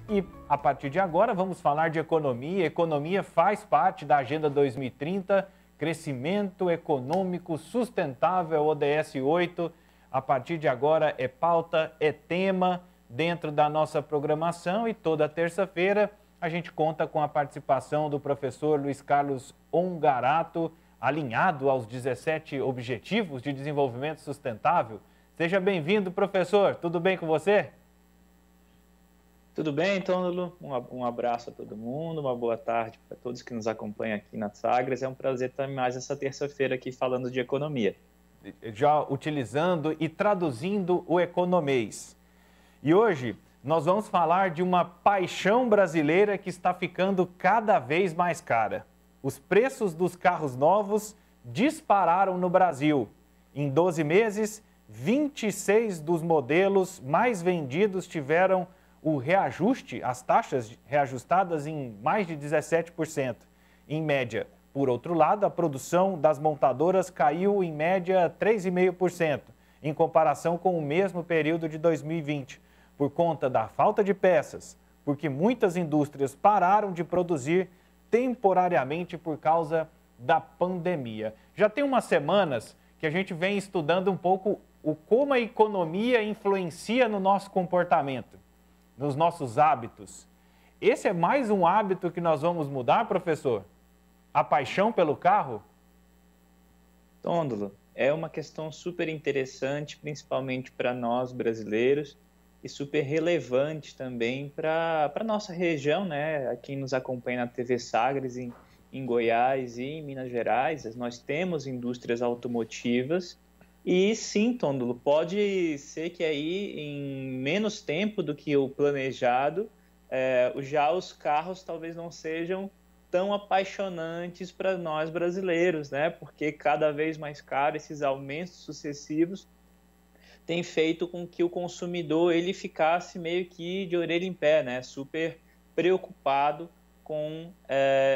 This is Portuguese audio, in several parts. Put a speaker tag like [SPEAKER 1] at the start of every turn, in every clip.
[SPEAKER 1] E a partir de agora vamos falar de economia. Economia faz parte da Agenda 2030, Crescimento Econômico Sustentável, ODS 8. A partir de agora é pauta, é tema dentro da nossa programação e toda terça-feira a gente conta com a participação do professor Luiz Carlos Ongarato, alinhado aos 17 Objetivos de Desenvolvimento Sustentável. Seja bem-vindo, professor. Tudo bem com você?
[SPEAKER 2] Tudo bem, Tôndolo? Um abraço a todo mundo, uma boa tarde para todos que nos acompanham aqui na Sagres. É um prazer estar mais essa terça-feira aqui falando de economia.
[SPEAKER 1] Já utilizando e traduzindo o economês. E hoje nós vamos falar de uma paixão brasileira que está ficando cada vez mais cara. Os preços dos carros novos dispararam no Brasil. Em 12 meses, 26 dos modelos mais vendidos tiveram o reajuste, as taxas reajustadas em mais de 17%, em média. Por outro lado, a produção das montadoras caiu em média 3,5%, em comparação com o mesmo período de 2020, por conta da falta de peças, porque muitas indústrias pararam de produzir temporariamente por causa da pandemia. Já tem umas semanas que a gente vem estudando um pouco como a economia influencia no nosso comportamento, nos nossos hábitos. Esse é mais um hábito que nós vamos mudar, professor? A paixão pelo carro?
[SPEAKER 2] Tôndolo, é uma questão super interessante, principalmente para nós brasileiros, e super relevante também para a nossa região, né? A quem nos acompanha na TV Sagres, em Goiás e em Minas Gerais, nós temos indústrias automotivas. E sim, Tôndolo, pode ser que aí em menos tempo do que o planejado, já os carros talvez não sejam tão apaixonantes para nós brasileiros, né? Porque cada vez mais caro, esses aumentos sucessivos têm feito com que o consumidor ele ficasse meio que de orelha em pé, né? Super preocupado com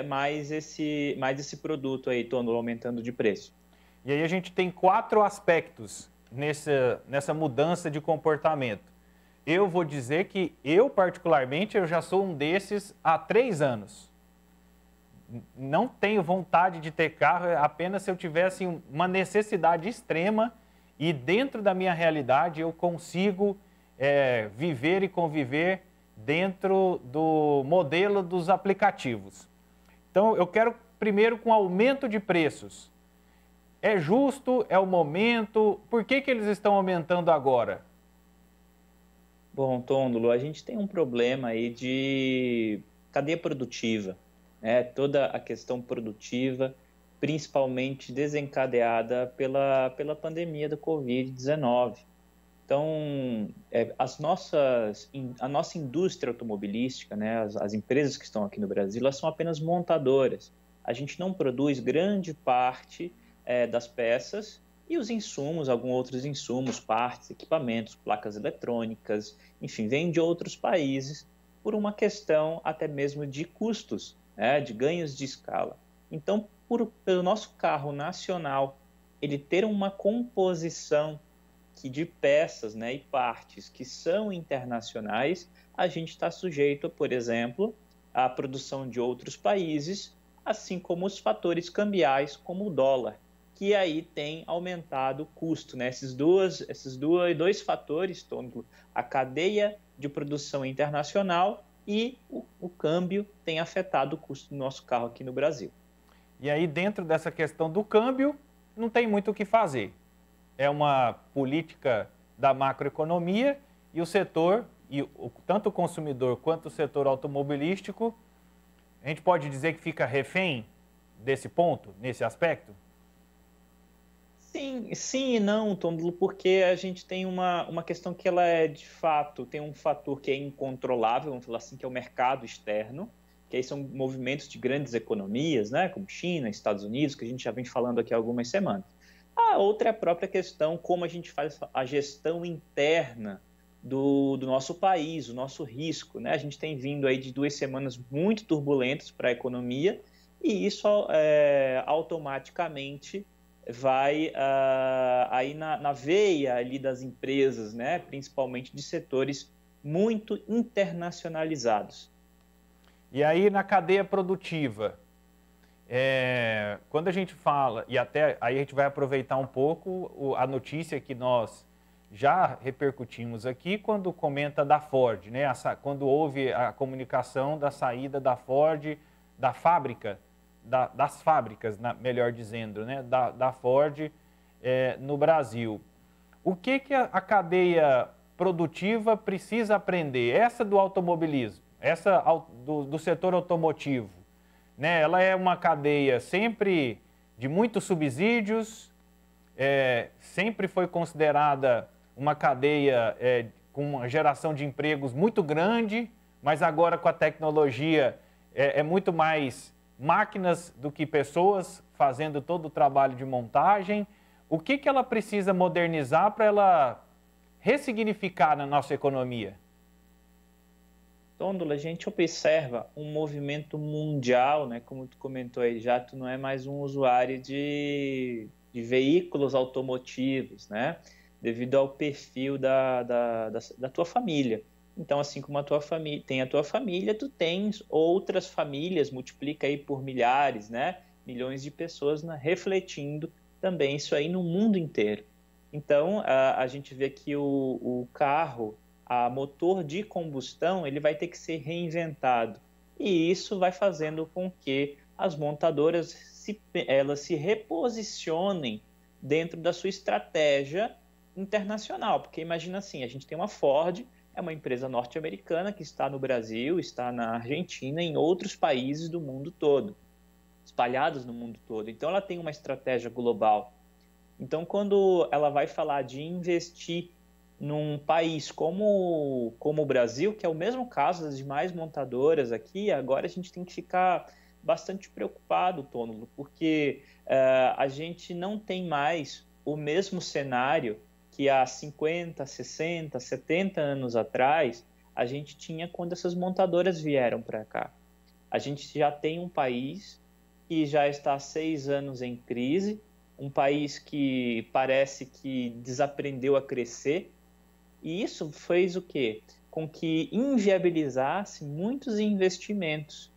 [SPEAKER 2] mais esse produto aí, Tôndolo, aumentando de preço.
[SPEAKER 1] E aí a gente tem 4 aspectos nessa mudança de comportamento. Eu vou dizer que eu, particularmente, eu já sou um desses há 3 anos. Não tenho vontade de ter carro, apenas se eu tivesse uma necessidade extrema e dentro da minha realidade eu consigo viver e conviver dentro do modelo dos aplicativos. Então, eu quero primeiro com aumento de preços. É justo? É o momento? Por que eles estão aumentando agora?
[SPEAKER 2] Bom, Tôndolo, a gente tem um problema aí de cadeia produtiva, né? Toda a questão produtiva, principalmente desencadeada pela pandemia da Covid-19. Então, a nossa indústria automobilística, né, as empresas que estão aqui no Brasil, elas são apenas montadoras. A gente não produz grande parte das peças e os insumos, alguns outros insumos, partes, equipamentos, placas eletrônicas, enfim, vêm de outros países por uma questão até mesmo de custos, né, de ganhos de escala. Então, pelo nosso carro nacional, ele ter uma composição de peças, né, e partes que são internacionais, a gente está sujeito, por exemplo, à produção de outros países, assim como os fatores cambiais, como o dólar, que aí tem aumentado o custo, né? Esses dois fatores, a cadeia de produção internacional e o câmbio tem afetado o custo do nosso carro aqui no Brasil.
[SPEAKER 1] E aí, dentro dessa questão do câmbio, não tem muito o que fazer. É uma política da macroeconomia e o setor, tanto o consumidor quanto o setor automobilístico, a gente pode dizer que fica refém desse ponto, nesse aspecto?
[SPEAKER 2] Sim e não, Tôndolo, porque a gente tem uma questão que ela é, de fato, tem um fator que é incontrolável, vamos falar assim, que é o mercado externo, que aí são movimentos de grandes economias, né, como China, Estados Unidos, que a gente já vem falando aqui há algumas semanas. A outra é a própria questão, como a gente faz a gestão interna do nosso país, o nosso risco, né? A gente tem vindo aí de 2 semanas muito turbulentas para a economia e isso automaticamente vai aí na veia ali das empresas, né? Principalmente de setores muito internacionalizados.
[SPEAKER 1] E aí, na cadeia produtiva, quando a gente fala, e até aí a gente vai aproveitar um pouco a notícia que nós já repercutimos aqui, quando comenta da Ford, né? Quando houve a comunicação da saída da Ford, da fábrica, das fábricas, melhor dizendo, né? da Ford no Brasil. O que a cadeia produtiva precisa aprender? Essa do automobilismo, essa do setor automotivo, né? Ela é uma cadeia sempre de muitos subsídios, sempre foi considerada uma cadeia com uma geração de empregos muito grande, mas agora com a tecnologia é muito mais máquinas do que pessoas fazendo todo o trabalho de montagem. O que ela precisa modernizar para ela ressignificar na nossa economia?
[SPEAKER 2] Tôndolo, a gente observa um movimento mundial, né? Como tu comentou aí já, tu não é mais um usuário de veículos automotivos, né? Devido ao perfil da tua família. Então, assim como a tua família tem a tua família, tu tens outras famílias, multiplica aí por milhares, né? Milhões de pessoas refletindo também isso aí no mundo inteiro. Então, a gente vê que o carro, a motor de combustão, ele vai ter que ser reinventado. E isso vai fazendo com que as montadoras elas se reposicionem dentro da sua estratégia internacional. Porque imagina assim, a gente tem uma Ford, é uma empresa norte-americana que está no Brasil, está na Argentina, em outros países do mundo todo, espalhados no mundo todo. Então, ela tem uma estratégia global. Então, quando ela vai falar de investir num país como o Brasil, que é o mesmo caso das demais montadoras aqui, agora a gente tem que ficar bastante preocupado, Tônulo, porque a gente não tem mais o mesmo cenário que há 50, 60, 70 anos atrás a gente tinha quando essas montadoras vieram para cá. A gente já tem um país que já está há 6 anos em crise, um país que parece que desaprendeu a crescer, e isso fez o quê? Com que inviabilizasse muitos investimentos.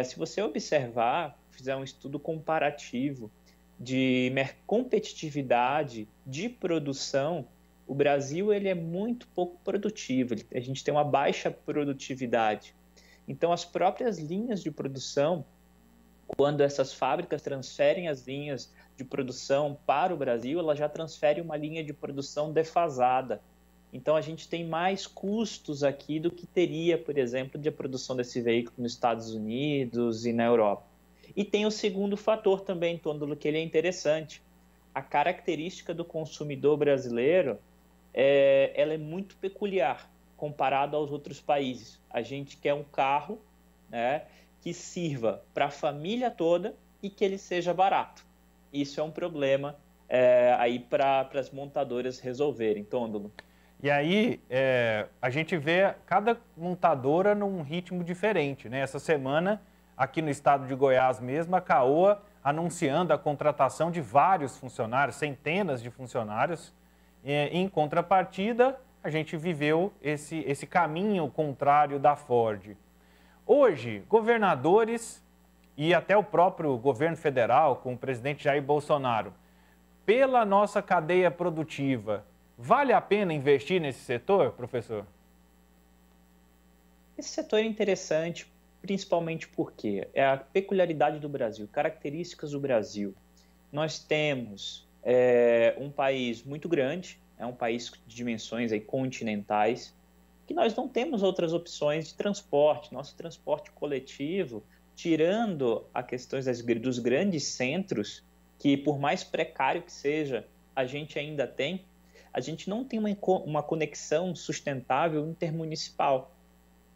[SPEAKER 2] Se você observar, fizer um estudo comparativo de competitividade de produção, o Brasil ele é muito pouco produtivo, a gente tem uma baixa produtividade. Então, as próprias linhas de produção, quando essas fábricas transferem as linhas de produção para o Brasil, ela já transfere uma linha de produção defasada. Então, a gente tem mais custos aqui do que teria, por exemplo, de a produção desse veículo nos Estados Unidos e na Europa. E tem o segundo fator também, Tôndolo, que ele é interessante. A característica do consumidor brasileiro ela é muito peculiar comparado aos outros países. A gente quer um carro, né, que sirva para a família toda e que ele seja barato. Isso é um problema aí para as montadoras resolverem, Tôndolo.
[SPEAKER 1] E aí a gente vê cada montadora num ritmo diferente, né? Essa semana, aqui no estado de Goiás mesmo, a Caoa anunciando a contratação de vários funcionários, centenas de funcionários. Em contrapartida, a gente viveu esse caminho contrário da Ford. Hoje, governadores e até o próprio governo federal, com o presidente Jair Bolsonaro, pela nossa cadeia produtiva, vale a pena investir nesse setor, professor?
[SPEAKER 2] Esse setor é interessante, principalmente porque é a peculiaridade do Brasil, características do Brasil. Nós temos um país muito grande, é um país de dimensões aí continentais, que nós não temos outras opções de transporte. Nosso transporte coletivo, tirando a questões dos grandes centros, que por mais precário que seja, a gente ainda tem, a gente não tem uma conexão sustentável intermunicipal.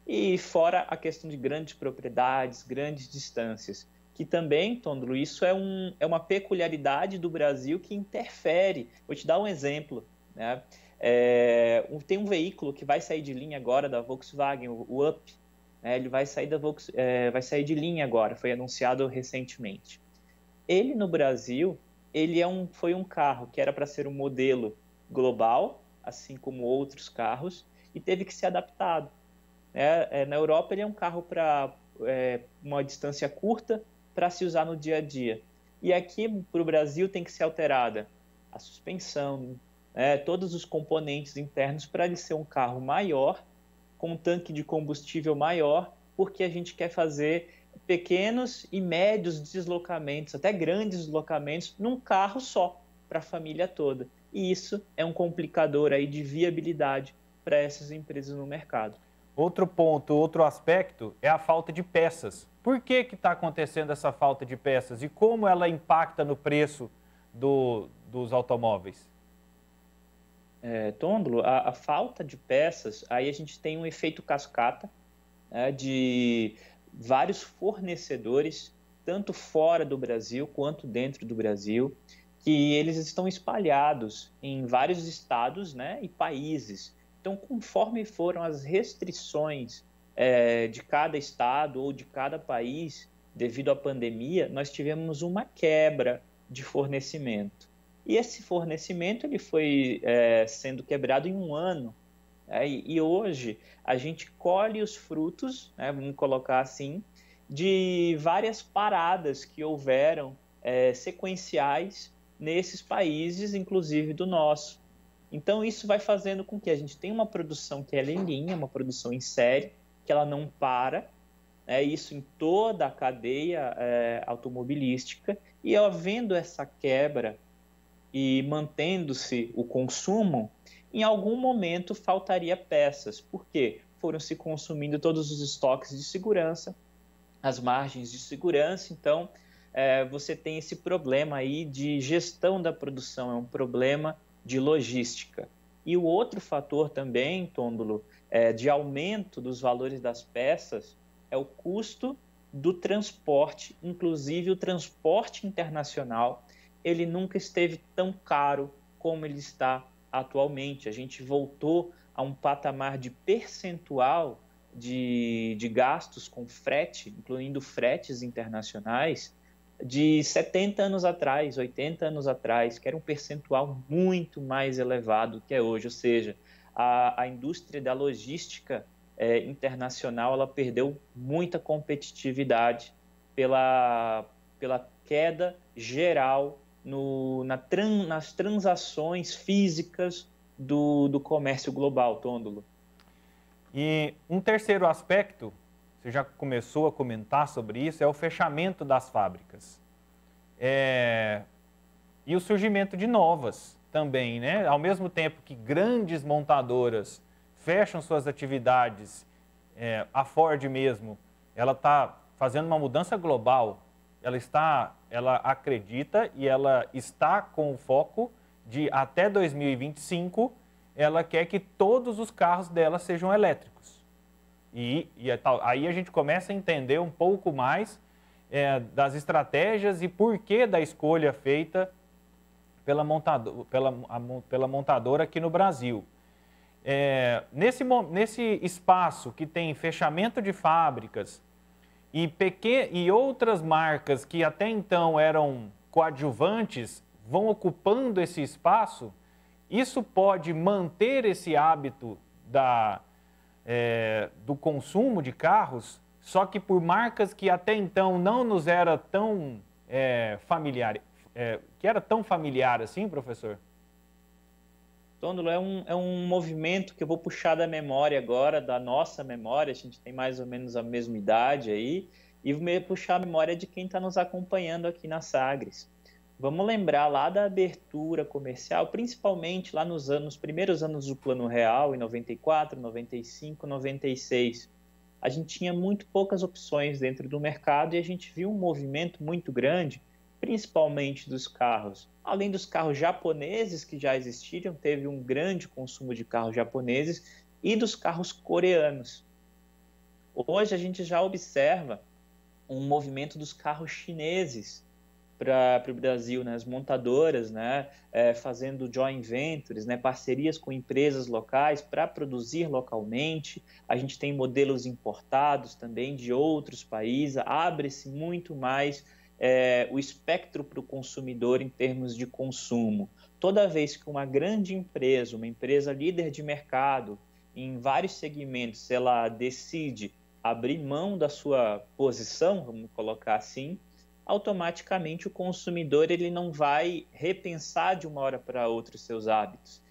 [SPEAKER 2] E fora a questão de grandes propriedades, grandes distâncias, que também, Tôndolo, isso é uma peculiaridade do Brasil que interfere. Vou te dar um exemplo, né? Tem um veículo que vai sair de linha agora da Volkswagen, o Up, né? Ele vai sair vai sair de linha agora, foi anunciado recentemente. Ele no Brasil, foi um carro que era para ser um modelo global, assim como outros carros, e teve que ser adaptado. Na Europa, ele é um carro para uma distância curta para se usar no dia a dia. E aqui, para o Brasil, tem que ser alterada a suspensão, todos os componentes internos para ele ser um carro maior, com um tanque de combustível maior, porque a gente quer fazer pequenos e médios deslocamentos, até grandes deslocamentos, num carro só, para a família toda. E isso é um complicador aí de viabilidade para essas empresas no mercado.
[SPEAKER 1] Outro ponto, outro aspecto é a falta de peças. Por que está acontecendo essa falta de peças e como ela impacta no preço dos automóveis?
[SPEAKER 2] Tôndolo, a falta de peças, aí a gente tem um efeito cascata, de vários fornecedores, tanto fora do Brasil quanto dentro do Brasil, que eles estão espalhados em vários estados, e países. Então, conforme foram as restrições de cada estado ou de cada país, devido à pandemia, nós tivemos uma quebra de fornecimento. E esse fornecimento ele foi sendo quebrado em um ano. E hoje a gente colhe os frutos, vamos colocar assim, de várias paradas que houveram sequenciais nesses países, inclusive do nosso. Então isso vai fazendo com que a gente tenha uma produção que ela é em linha, uma produção em série, que ela não para, isso em toda a cadeia automobilística, e havendo essa quebra e mantendo-se o consumo, em algum momento faltaria peças, porque foram se consumindo todos os estoques de segurança, as margens de segurança, então você tem esse problema aí de gestão da produção, é um problema de logística. E o outro fator também, Tôndolo, de aumento dos valores das peças é o custo do transporte, inclusive o transporte internacional, ele nunca esteve tão caro como ele está atualmente. A gente voltou a um patamar de percentual de gastos com frete, incluindo fretes internacionais, de 70 anos atrás, 80 anos atrás, que era um percentual muito mais elevado que é hoje. Ou seja, a indústria da logística internacional ela perdeu muita competitividade pela queda geral nas transações físicas do comércio global, Tôndolo.
[SPEAKER 1] E um terceiro aspecto, você já começou a comentar sobre isso, é o fechamento das fábricas. E o surgimento de novas também, né? Ao mesmo tempo que grandes montadoras fecham suas atividades, a Ford mesmo, ela está fazendo uma mudança global. Ela acredita e ela está com o foco de até 2025, ela quer que todos os carros dela sejam elétricos. Aí a gente começa a entender um pouco mais das estratégias e porquê da escolha feita pela montadora aqui no Brasil. Nesse espaço que tem fechamento de fábricas e outras marcas que até então eram coadjuvantes vão ocupando esse espaço, isso pode manter esse hábito do consumo de carros, só que por marcas que até então não nos era tão familiar. Que era tão familiar assim, professor?
[SPEAKER 2] Tôndolo, é um movimento que eu vou puxar da memória agora, da nossa memória, a gente tem mais ou menos a mesma idade aí, e vou puxar a memória de quem está nos acompanhando aqui na Sagres. Vamos lembrar lá da abertura comercial, principalmente lá nos primeiros anos do Plano Real, em 94, 95, 96. A gente tinha muito poucas opções dentro do mercado e a gente viu um movimento muito grande, principalmente dos carros. Além dos carros japoneses que já existiam, teve um grande consumo de carros japoneses e dos carros coreanos. Hoje a gente já observa um movimento dos carros chineses para o Brasil, as montadoras fazendo joint ventures, parcerias com empresas locais para produzir localmente. A gente tem modelos importados também de outros países, abre-se muito mais o espectro para o consumidor em termos de consumo. Toda vez que uma grande empresa, uma empresa líder de mercado, em vários segmentos, se ela decide abrir mão da sua posição, vamos colocar assim, automaticamente o consumidor ele não vai repensar de uma hora para outra os seus hábitos.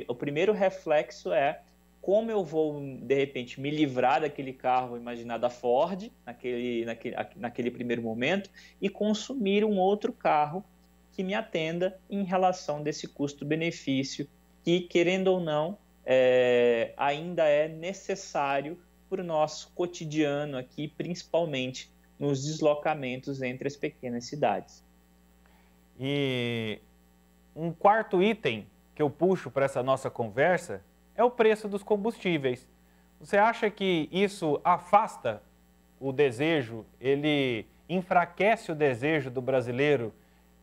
[SPEAKER 2] O primeiro reflexo é como eu vou, de repente, me livrar daquele carro imaginado da Ford, naquele primeiro momento, e consumir um outro carro que me atenda em relação desse custo-benefício, que, querendo ou não, ainda é necessário para o nosso cotidiano aqui, principalmente nos deslocamentos entre as pequenas cidades.
[SPEAKER 1] E um quarto item que eu puxo para essa nossa conversa é o preço dos combustíveis. Você acha que isso afasta o desejo, ele enfraquece o desejo do brasileiro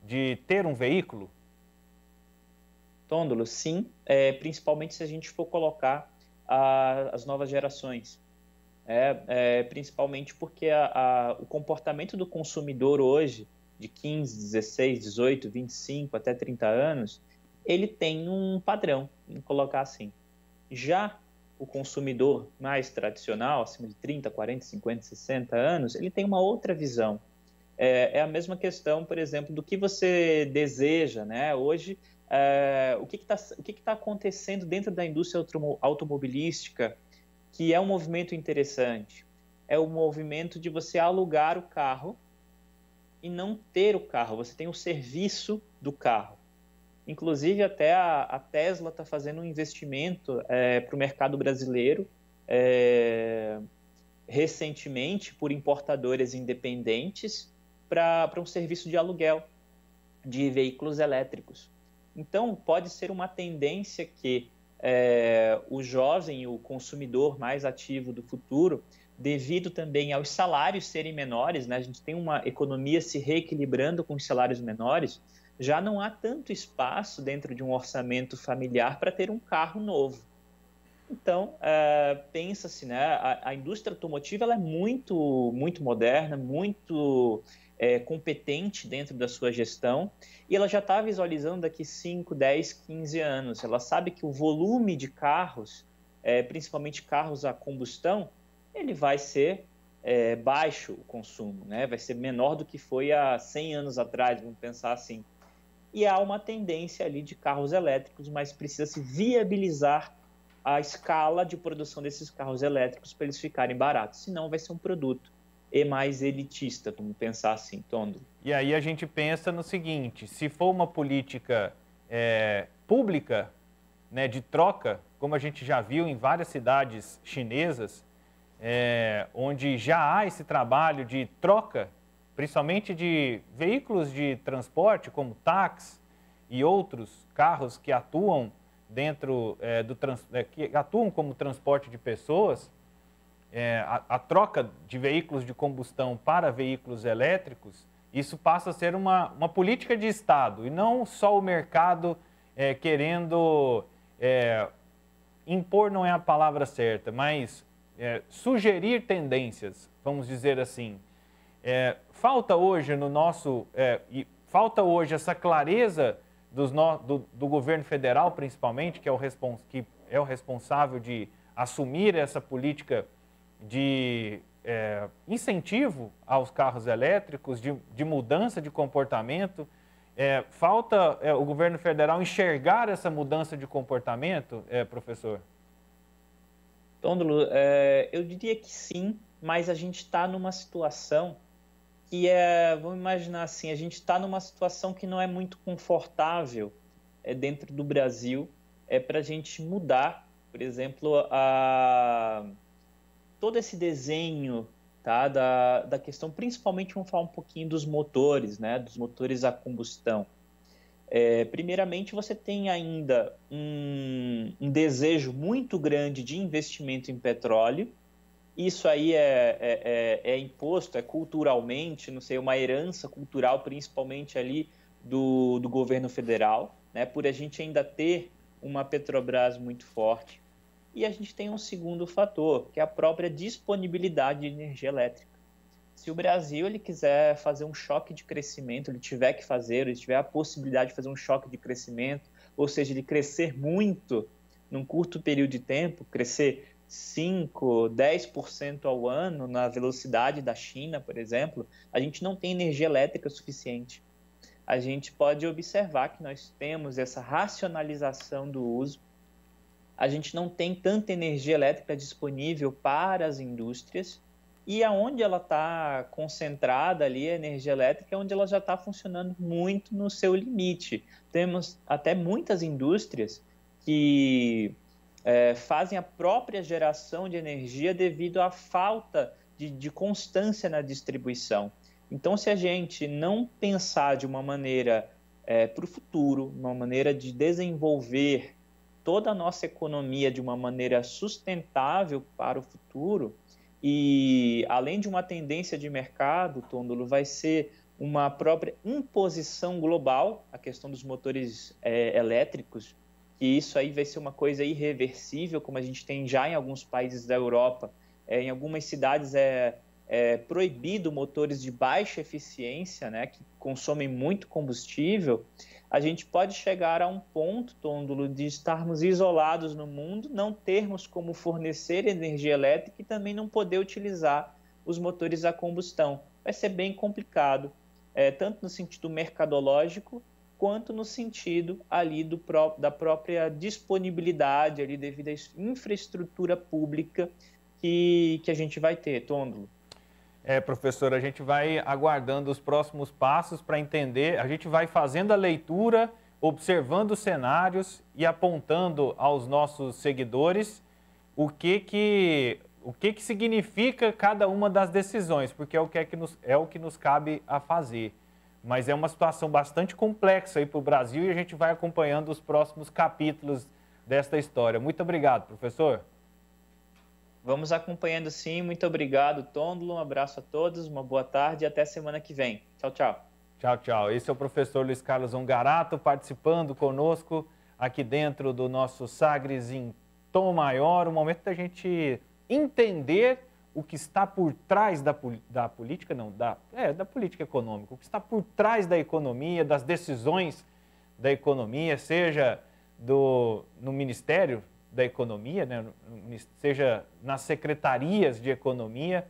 [SPEAKER 1] de ter um veículo?
[SPEAKER 2] Tôndolo, sim, principalmente se a gente for colocar as novas gerações. Principalmente porque o comportamento do consumidor hoje, de 15, 16, 18, 25 até 30 anos, ele tem um padrão, vamos colocar assim. Já o consumidor mais tradicional, acima de 30, 40, 50, 60 anos, ele tem uma outra visão. É a mesma questão, por exemplo, do que você deseja, né? Hoje, o que está acontecendo dentro da indústria automobilística, que é um movimento interessante? É o movimento de você alugar o carro e não ter o carro, você tem o serviço do carro. Inclusive, até a Tesla está fazendo um investimento para o mercado brasileiro recentemente por importadoras independentes para um serviço de aluguel de veículos elétricos. Então, pode ser uma tendência que o jovem, o consumidor mais ativo do futuro, devido também aos salários serem menores, né? A gente tem uma economia se reequilibrando com os salários menores, já não há tanto espaço dentro de um orçamento familiar para ter um carro novo. Então, pensa-se, né? A indústria automotiva ela é muito, muito moderna, muito competente dentro da sua gestão e ela já está visualizando daqui 5, 10, 15 anos. Ela sabe que o volume de carros, principalmente carros a combustão, ele vai ser baixo o consumo, né? Vai ser menor do que foi há 100 anos atrás, vamos pensar assim. E há uma tendência ali de carros elétricos, mas precisa se viabilizar a escala de produção desses carros elétricos para eles ficarem baratos. Senão vai ser um produto mais elitista, vamos pensar assim, Tondo.
[SPEAKER 1] E aí a gente pensa no seguinte, se for uma política pública, né, de troca, como a gente já viu em várias cidades chinesas, onde já há esse trabalho de troca, principalmente de veículos de transporte, como táxi e outros carros que atuam dentro que atuam como transporte de pessoas, a troca de veículos de combustão para veículos elétricos, isso passa a ser uma política de Estado, e não só o mercado querendo impor, não é a palavra certa, mas sugerir tendências, vamos dizer assim. Falta hoje falta hoje essa clareza do governo federal, principalmente, que é o responsável de assumir essa política de incentivo aos carros elétricos, de mudança de comportamento. Falta o governo federal enxergar essa mudança de comportamento, professor?
[SPEAKER 2] Tôndolo, eu diria que sim, mas a gente está numa situação que vamos imaginar assim, a gente está numa situação que não é muito confortável dentro do Brasil para a gente mudar, por exemplo, todo esse desenho, tá, da questão, principalmente vamos falar um pouquinho dos motores, né, dos motores a combustão. Primeiramente, você tem ainda um desejo muito grande de investimento em petróleo. Isso aí é imposto, culturalmente, não sei, uma herança cultural, principalmente ali do governo federal, né, por a gente ainda ter uma Petrobras muito forte. E a gente tem um segundo fator, que é a própria disponibilidade de energia elétrica. Se o Brasil ele quiser fazer um choque de crescimento, ele tiver que fazer, ele tiver a possibilidade de fazer um choque de crescimento, ou seja, de crescer muito num curto período de tempo, crescer 5, 10% ao ano na velocidade da China, por exemplo, a gente não tem energia elétrica suficiente. A gente pode observar que nós temos essa racionalização do uso, a gente não tem tanta energia elétrica disponível para as indústrias, e aonde ela está concentrada ali, a energia elétrica, é onde ela já está funcionando muito no seu limite. Temos até muitas indústrias que fazem a própria geração de energia devido à falta de constância na distribuição. Então, se a gente não pensar de uma maneira para o futuro, uma maneira de desenvolver toda a nossa economia de uma maneira sustentável para o futuro, e além de uma tendência de mercado, Tôndolo, vai ser uma própria imposição global, a questão dos motores elétricos, e isso aí vai ser uma coisa irreversível, como a gente tem já em alguns países da Europa. Em algumas cidades é proibido motores de baixa eficiência, né, que consomem muito combustível. A gente pode chegar a um ponto, Tôndolo, de estarmos isolados no mundo, não termos como fornecer energia elétrica e também não poder utilizar os motores a combustão. Vai ser bem complicado, tanto no sentido mercadológico, quanto no sentido ali da própria disponibilidade ali devido à infraestrutura pública que a gente vai ter, Tôndolo.
[SPEAKER 1] Professor, a gente vai aguardando os próximos passos para entender, a gente vai fazendo a leitura, observando os cenários e apontando aos nossos seguidores o que significa cada uma das decisões, porque é o que nos cabe a fazer. Mas é uma situação bastante complexa aí para o Brasil e a gente vai acompanhando os próximos capítulos desta história. Muito obrigado, professor.
[SPEAKER 2] Vamos acompanhando sim. Muito obrigado, Tôndolo. Um abraço a todos, uma boa tarde e até semana que vem. Tchau, tchau.
[SPEAKER 1] Tchau, tchau. Esse é o professor Luiz Carlos Ongarato participando conosco aqui dentro do nosso Sagres em Tom Maior, o momento da gente entender o que está por trás da política, da política econômica, o que está por trás da economia, das decisões da economia, seja no Ministério da Economia, né, seja nas secretarias de economia,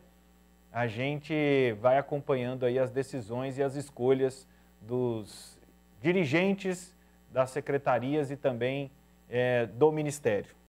[SPEAKER 1] a gente vai acompanhando aí as decisões e as escolhas dos dirigentes das secretarias e também do Ministério.